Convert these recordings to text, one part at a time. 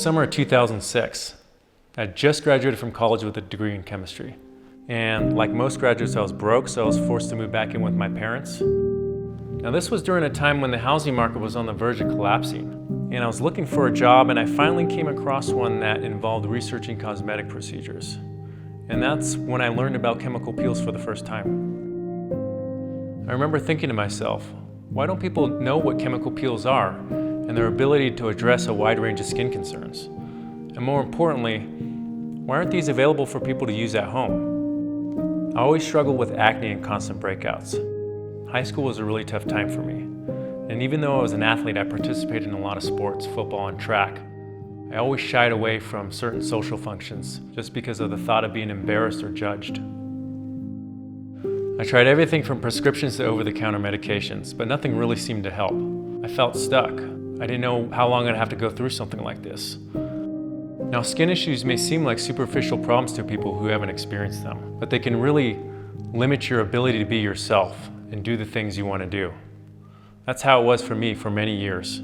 summer of 2006. I had just graduated from college with a degree in chemistry. And like most graduates, I was broke, so I was forced to move back in with my parents. Now this was during a time when the housing market was on the verge of collapsing. And I was looking for a job, and I finally came across one that involved researching cosmetic procedures. And that's when I learned about chemical peels for the first time. I remember thinking to myself, why don't people know what chemical peels are and their ability to address a wide range of skin concerns? And more importantly, why aren't these available for people to use at home? I always struggled with acne and constant breakouts. High school was a really tough time for me. And even though I was an athlete, I participated in a lot of sports, football and track. I always shied away from certain social functions just because of the thought of being embarrassed or judged. I tried everything from prescriptions to over-the-counter medications, but nothing really seemed to help. I felt stuck. I didn't know how long I'd have to go through something like this. Now, skin issues may seem like superficial problems to people who haven't experienced them, but they can really limit your ability to be yourself and do the things you want to do. That's how it was for me for many years.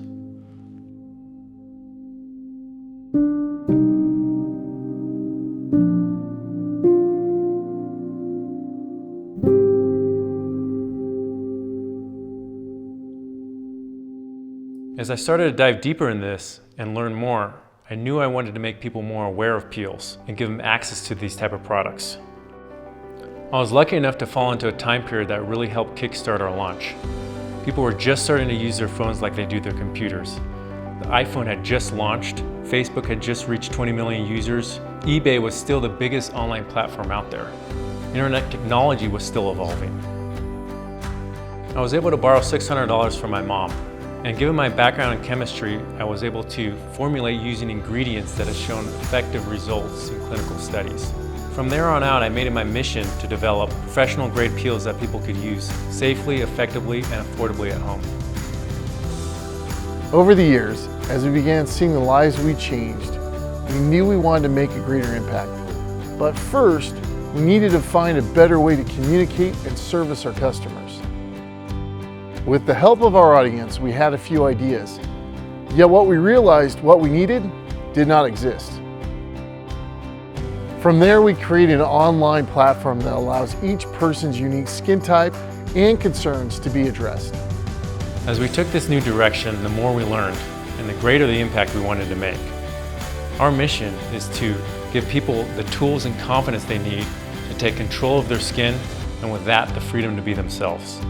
As I started to dive deeper in this and learn more, I knew I wanted to make people more aware of peels and give them access to these type of products. I was lucky enough to fall into a time period that really helped kickstart our launch. People were just starting to use their phones like they do their computers. The iPhone had just launched, Facebook had just reached 20 million users, eBay was still the biggest online platform out there. Internet technology was still evolving. I was able to borrow $600 from my mom, and given my background in chemistry, I was able to formulate using ingredients that have shown effective results in clinical studies. From there on out, I made it my mission to develop professional-grade peels that people could use safely, effectively, and affordably at home. Over the years, as we began seeing the lives we changed, we knew we wanted to make a greater impact. But first, we needed to find a better way to communicate and service our customers. With the help of our audience, we had a few ideas. Yet what we realized what we needed did not exist. From there, we created an online platform that allows each person's unique skin type and concerns to be addressed. As we took this new direction, the more we learned, and the greater the impact we wanted to make. Our mission is to give people the tools and confidence they need to take control of their skin, and with that, the freedom to be themselves.